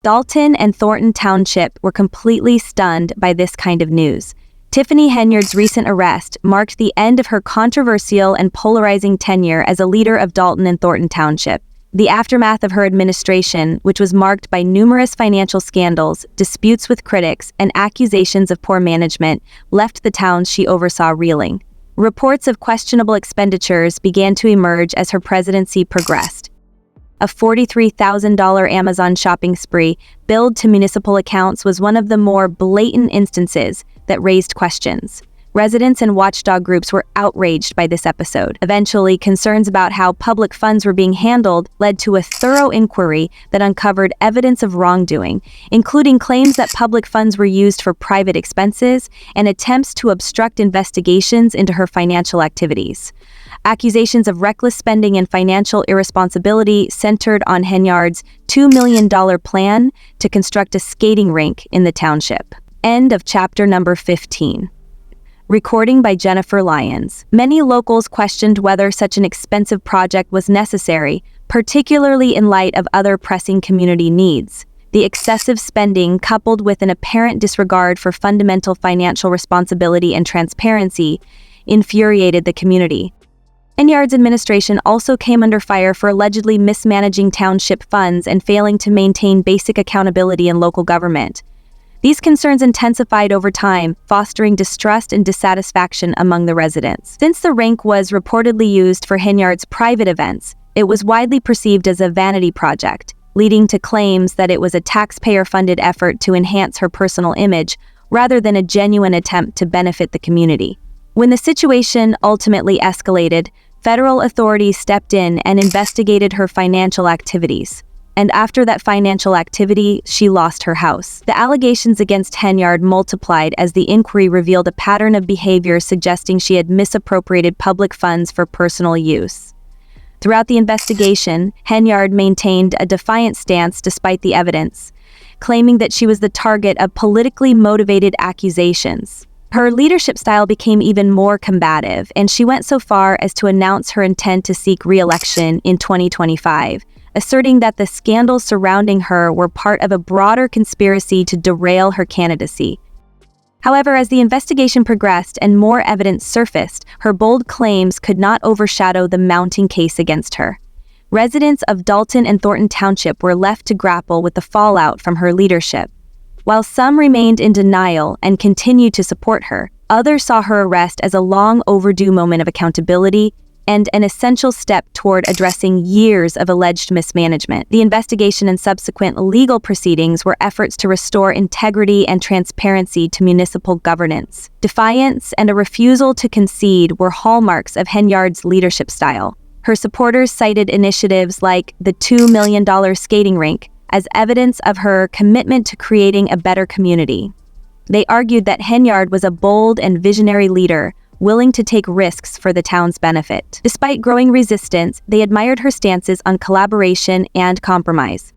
Dalton and Thornton Township were completely stunned by this kind of news. Tiffany Henyard's recent arrest marked the end of her controversial and polarizing tenure as a leader of Dalton and Thornton Township. The aftermath of her administration, which was marked by numerous financial scandals, disputes with critics, and accusations of poor management, left the towns she oversaw reeling. Reports of questionable expenditures began to emerge as her presidency progressed. A $43,000 Amazon shopping spree billed to municipal accounts was one of the more blatant instances that raised questions. Residents and watchdog groups were outraged by this episode. Eventually, concerns about how public funds were being handled led to a thorough inquiry that uncovered evidence of wrongdoing, including claims that public funds were used for private expenses and attempts to obstruct investigations into her financial activities. Accusations of reckless spending and financial irresponsibility centered on Henyard's $2 million plan to construct a skating rink in the township. End of chapter number 15. Recording by Jennifer Lyons. Many locals questioned whether such an expensive project was necessary, particularly in light of other pressing community needs. The excessive spending, coupled with an apparent disregard for fundamental financial responsibility and transparency, infuriated the community. Henyard's administration also came under fire for allegedly mismanaging township funds and failing to maintain basic accountability in local government. These concerns intensified over time, fostering distrust and dissatisfaction among the residents. Since the rink was reportedly used for Henyard's private events, it was widely perceived as a vanity project, leading to claims that it was a taxpayer-funded effort to enhance her personal image rather than a genuine attempt to benefit the community. When the situation ultimately escalated, federal authorities stepped in and investigated her financial activities. And after that financial activity, she lost her house. The allegations against Henyard multiplied as the inquiry revealed a pattern of behavior suggesting she had misappropriated public funds for personal use. Throughout the investigation, Henyard maintained a defiant stance despite the evidence, claiming that she was the target of politically motivated accusations. Her leadership style became even more combative, and she went so far as to announce her intent to seek re-election in 2025. Asserting that the scandals surrounding her were part of a broader conspiracy to derail her candidacy. However, as the investigation progressed and more evidence surfaced, her bold claims could not overshadow the mounting case against her. Residents of Dalton and Thornton Township were left to grapple with the fallout from her leadership. While some remained in denial and continued to support her, others saw her arrest as a long overdue moment of accountability and an essential step toward addressing years of alleged mismanagement. The investigation and subsequent legal proceedings were efforts to restore integrity and transparency to municipal governance. Defiance and a refusal to concede were hallmarks of Henyard's leadership style. Her supporters cited initiatives like the $2 million skating rink as evidence of her commitment to creating a better community. They argued that Henyard was a bold and visionary leader, willing to take risks for the town's benefit. Despite growing resistance, they admired her stances on collaboration and compromise.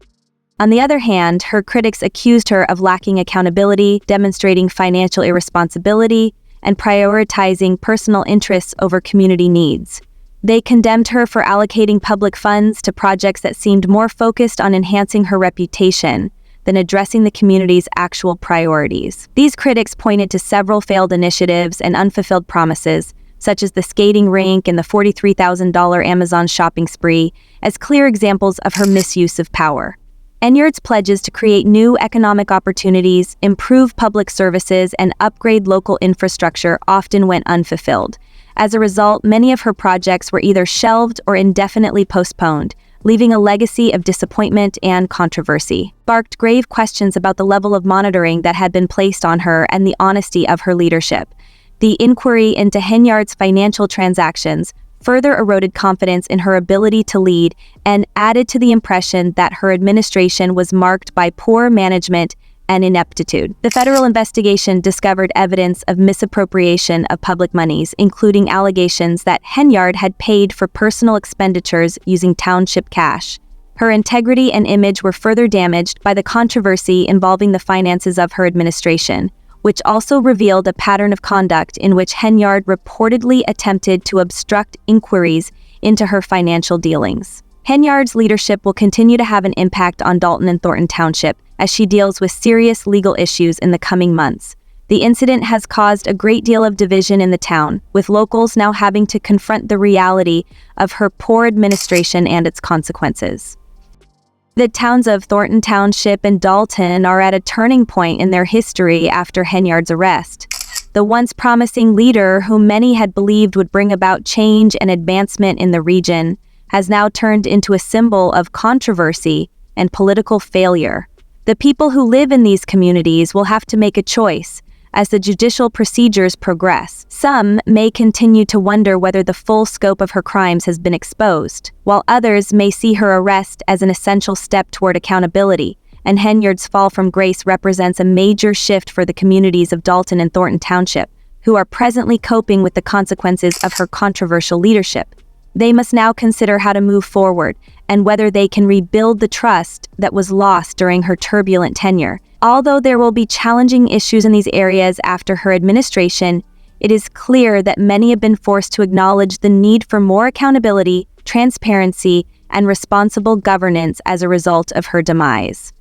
On the other hand, her critics accused her of lacking accountability, demonstrating financial irresponsibility, and prioritizing personal interests over community needs. They condemned her for allocating public funds to projects that seemed more focused on enhancing her reputation than addressing the community's actual priorities. These critics pointed to several failed initiatives and unfulfilled promises, such as the skating rink and the $43,000 Amazon shopping spree, as clear examples of her misuse of power. Henyard's pledges to create new economic opportunities, improve public services, and upgrade local infrastructure often went unfulfilled. As a result, many of her projects were either shelved or indefinitely postponed, leaving a legacy of disappointment and controversy. Sparked grave questions about the level of monitoring that had been placed on her and the honesty of her leadership. The inquiry into Henyard's financial transactions further eroded confidence in her ability to lead and added to the impression that her administration was marked by poor management and ineptitude. The federal investigation discovered evidence of misappropriation of public monies, including allegations that Henyard had paid for personal expenditures using township cash. Her integrity and image were further damaged by the controversy involving the finances of her administration, which also revealed a pattern of conduct in which Henyard reportedly attempted to obstruct inquiries into her financial dealings. Henyard's leadership will continue to have an impact on Dalton and Thornton Township as she deals with serious legal issues in the coming months. The incident has caused a great deal of division in the town, with locals now having to confront the reality of her poor administration and its consequences. The towns of Thornton Township and Dalton are at a turning point in their history after Henyard's arrest. The once promising leader, whom many had believed would bring about change and advancement in the region, has now turned into a symbol of controversy and political failure. The people who live in these communities will have to make a choice as the judicial procedures progress. Some may continue to wonder whether the full scope of her crimes has been exposed, while others may see her arrest as an essential step toward accountability, and Henyard's fall from grace represents a major shift for the communities of Dalton and Thornton Township, who are presently coping with the consequences of her controversial leadership. They must now consider how to move forward and whether they can rebuild the trust that was lost during her turbulent tenure. Although there will be challenging issues in these areas after her administration, it is clear that many have been forced to acknowledge the need for more accountability, transparency, and responsible governance as a result of her demise.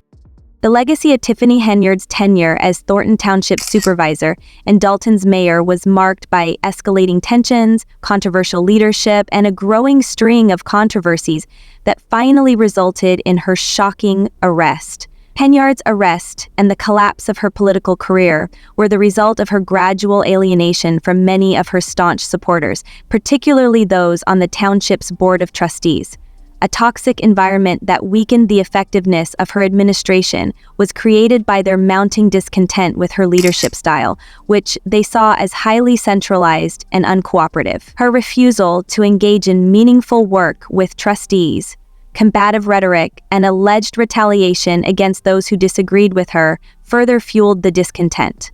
The legacy of Tiffany Henyard's tenure as Thornton Township Supervisor and Dalton's mayor was marked by escalating tensions, controversial leadership, and a growing string of controversies that finally resulted in her shocking arrest. Henyard's arrest and the collapse of her political career were the result of her gradual alienation from many of her staunch supporters, particularly those on the township's board of trustees. A toxic environment that weakened the effectiveness of her administration was created by their mounting discontent with her leadership style, which they saw as highly centralized and uncooperative. Her refusal to engage in meaningful work with trustees, combative rhetoric, and alleged retaliation against those who disagreed with her further fueled the discontent.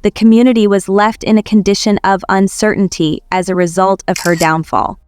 The community was left in a condition of uncertainty as a result of her downfall.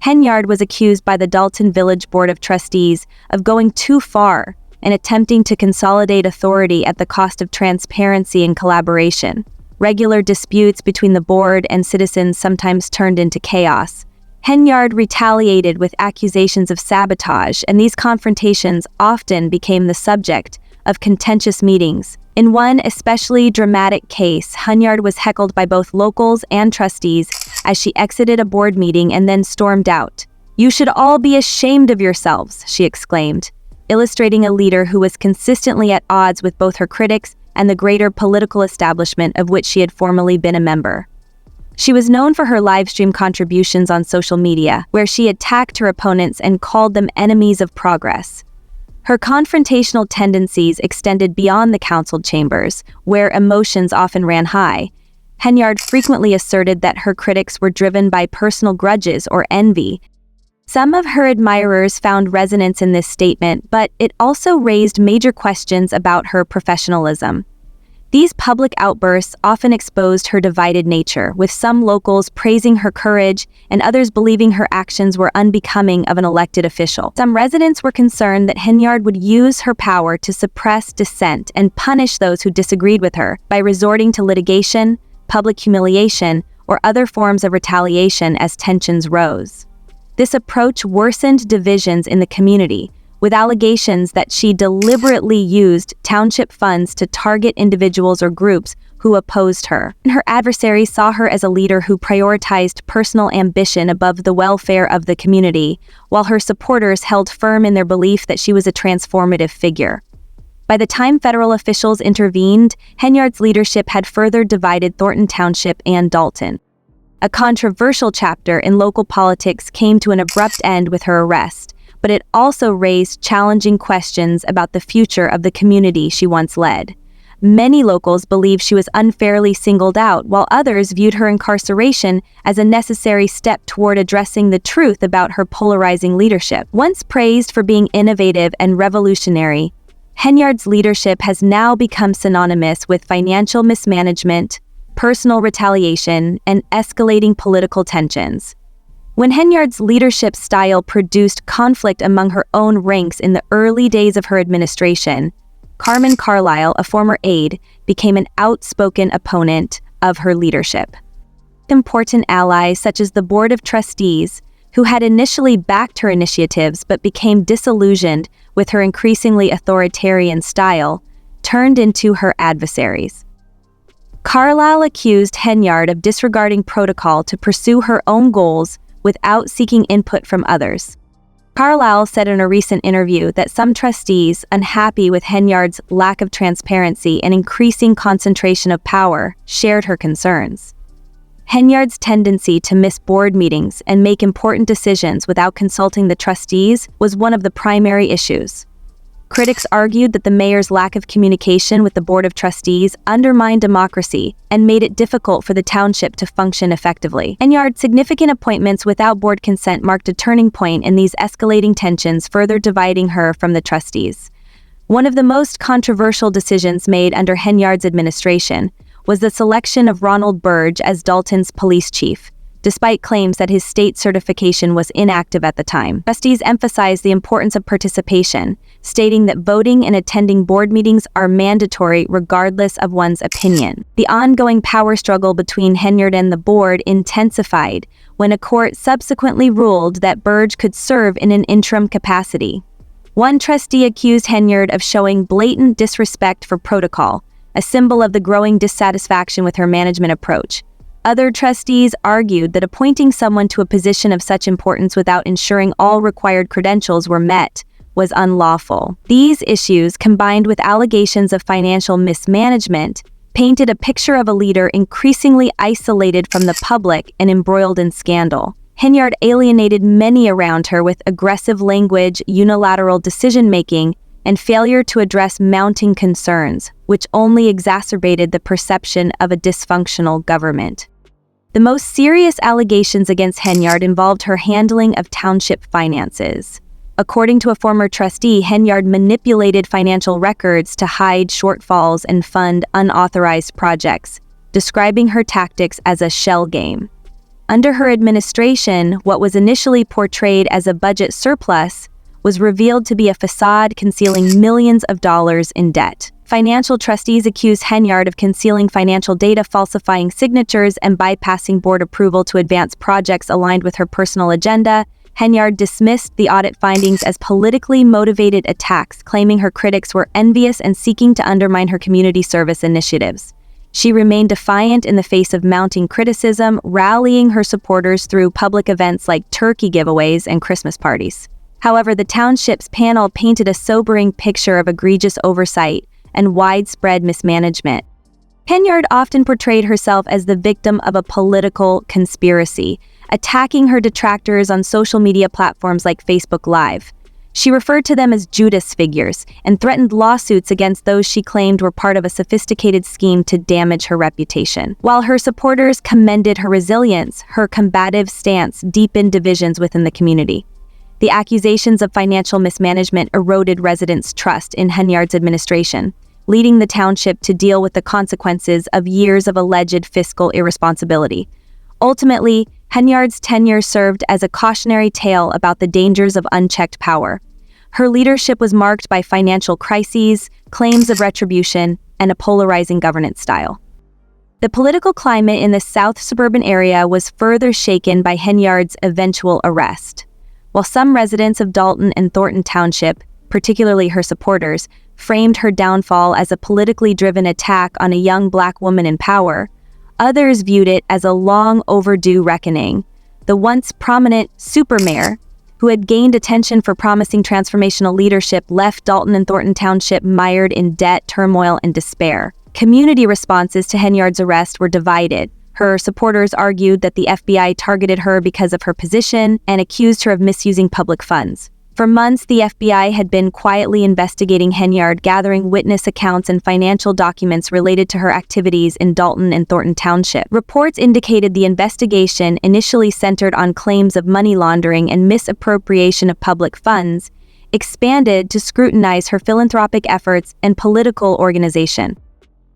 Henyard was accused by the Dalton Village Board of Trustees of going too far and attempting to consolidate authority at the cost of transparency and collaboration. Regular disputes between the board and citizens sometimes turned into chaos. Henyard retaliated with accusations of sabotage, and these confrontations often became the subject of contentious meetings. In one especially dramatic case, Henyard was heckled by both locals and trustees as she exited a board meeting and then stormed out. "You should all be ashamed of yourselves," she exclaimed, illustrating a leader who was consistently at odds with both her critics and the greater political establishment of which she had formerly been a member. She was known for her live-stream contributions on social media, where she attacked her opponents and called them enemies of progress. Her confrontational tendencies extended beyond the council chambers, where emotions often ran high. Henyard frequently asserted that her critics were driven by personal grudges or envy. Some of her admirers found resonance in this statement, but it also raised major questions about her professionalism. These public outbursts often exposed her divided nature, with some locals praising her courage and others believing her actions were unbecoming of an elected official. Some residents were concerned that Henyard would use her power to suppress dissent and punish those who disagreed with her by resorting to litigation, public humiliation, or other forms of retaliation as tensions rose. This approach worsened divisions in the community, with allegations that she deliberately used township funds to target individuals or groups who opposed her. And her adversaries saw her as a leader who prioritized personal ambition above the welfare of the community, while her supporters held firm in their belief that she was a transformative figure. By the time federal officials intervened, Henyard's leadership had further divided Thornton Township and Dalton. A controversial chapter in local politics came to an abrupt end with her arrest, but it also raised challenging questions about the future of the community she once led. Many locals believed she was unfairly singled out, while others viewed her incarceration as a necessary step toward addressing the truth about her polarizing leadership. Once praised for being innovative and revolutionary, Henyard's leadership has now become synonymous with financial mismanagement, personal retaliation, and escalating political tensions. When Henyard's leadership style produced conflict among her own ranks in the early days of her administration, Carmen Carlisle, a former aide, became an outspoken opponent of her leadership. Important allies such as the Board of Trustees, who had initially backed her initiatives but became disillusioned with her increasingly authoritarian style, turned into her adversaries. Carlyle accused Henyard of disregarding protocol to pursue her own goals without seeking input from others. Carlyle said in a recent interview that some trustees, unhappy with Henyard's lack of transparency and increasing concentration of power, shared her concerns. Henyard's tendency to miss board meetings and make important decisions without consulting the trustees was one of the primary issues. Critics argued that the mayor's lack of communication with the Board of Trustees undermined democracy and made it difficult for the township to function effectively. Henyard's significant appointments without board consent marked a turning point in these escalating tensions, further dividing her from the trustees. One of the most controversial decisions made under Henyard's administration was the selection of Ronald Burge as Dalton's police chief, despite claims that his state certification was inactive at the time. Trustees emphasized the importance of participation, stating that voting and attending board meetings are mandatory regardless of one's opinion. The ongoing power struggle between Henyard and the board intensified when a court subsequently ruled that Burge could serve in an interim capacity. One trustee accused Henyard of showing blatant disrespect for protocol, a symbol of the growing dissatisfaction with her management approach. Other trustees argued that appointing someone to a position of such importance without ensuring all required credentials were met was unlawful. These issues, combined with allegations of financial mismanagement, painted a picture of a leader increasingly isolated from the public and embroiled in scandal. Henyard alienated many around her with aggressive language, unilateral decision-making, and failure to address mounting concerns, which only exacerbated the perception of a dysfunctional government. The most serious allegations against Henyard involved her handling of township finances. According to a former trustee, Henyard manipulated financial records to hide shortfalls and fund unauthorized projects, describing her tactics as a shell game. Under her administration, what was initially portrayed as a budget surplus was revealed to be a facade concealing millions of dollars in debt. Financial trustees accused Henyard of concealing financial data, falsifying signatures, and bypassing board approval to advance projects aligned with her personal agenda. Henyard dismissed the audit findings as politically motivated attacks, claiming her critics were envious and seeking to undermine her community service initiatives. She remained defiant in the face of mounting criticism, rallying her supporters through public events like turkey giveaways and Christmas parties. However, the township's panel painted a sobering picture of egregious oversight and widespread mismanagement. Henyard often portrayed herself as the victim of a political conspiracy, attacking her detractors on social media platforms like Facebook Live. She referred to them as Judas figures and threatened lawsuits against those she claimed were part of a sophisticated scheme to damage her reputation. While her supporters commended her resilience, her combative stance deepened divisions within the community. The accusations of financial mismanagement eroded residents' trust in Henyard's administration, leading the township to deal with the consequences of years of alleged fiscal irresponsibility. Ultimately, Henyard's tenure served as a cautionary tale about the dangers of unchecked power. Her leadership was marked by financial crises, claims of retribution, and a polarizing governance style. The political climate in the south suburban area was further shaken by Henyard's eventual arrest. While some residents of Dalton and Thornton Township, particularly her supporters, framed her downfall as a politically driven attack on a young black woman in power, others viewed it as a long overdue reckoning. The once prominent supermayor, who had gained attention for promising transformational leadership, left Dalton and Thornton Township mired in debt, turmoil, and despair. Community responses to Henyard's arrest were divided. Her supporters argued that the FBI targeted her because of her position and accused her of misusing public funds. For months, the FBI had been quietly investigating Henyard, gathering witness accounts and financial documents related to her activities in Dalton and Thornton Township. Reports indicated the investigation, initially centered on claims of money laundering and misappropriation of public funds, expanded to scrutinize her philanthropic efforts and political organization.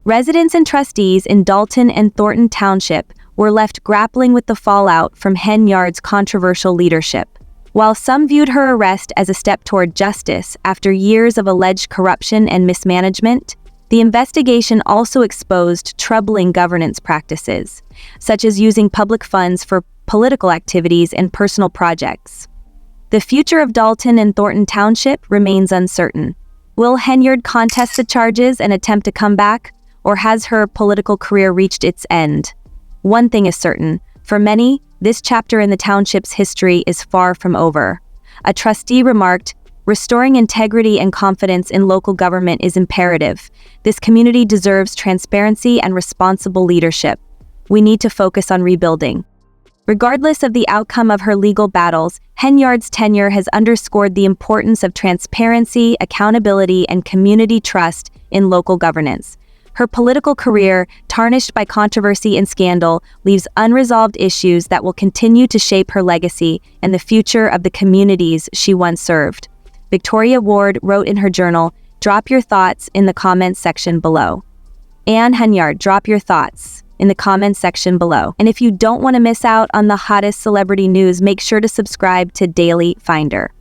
Residents and trustees in Dalton and Thornton Township were left grappling with the fallout from Henyard's controversial leadership. While some viewed her arrest as a step toward justice after years of alleged corruption and mismanagement, the investigation also exposed troubling governance practices, such as using public funds for political activities and personal projects. The future of Dalton and Thornton Township remains uncertain. Will Henyard contest the charges and attempt to come back, or has her political career reached its end? One thing is certain, for many, this chapter in the township's history is far from over. A trustee remarked, "Restoring integrity and confidence in local government is imperative. This community deserves transparency and responsible leadership. We need to focus on rebuilding." Regardless of the outcome of her legal battles, Henyard's tenure has underscored the importance of transparency, accountability, and community trust in local governance. Her political career, tarnished by controversy and scandal, leaves unresolved issues that will continue to shape her legacy and the future of the communities she once served. Victoria Ward wrote in her journal, "Drop your thoughts in the comments section below." Anne Henyard, drop your thoughts in the comments section below. And if you don't want to miss out on the hottest celebrity news, make sure to subscribe to Daily Finder.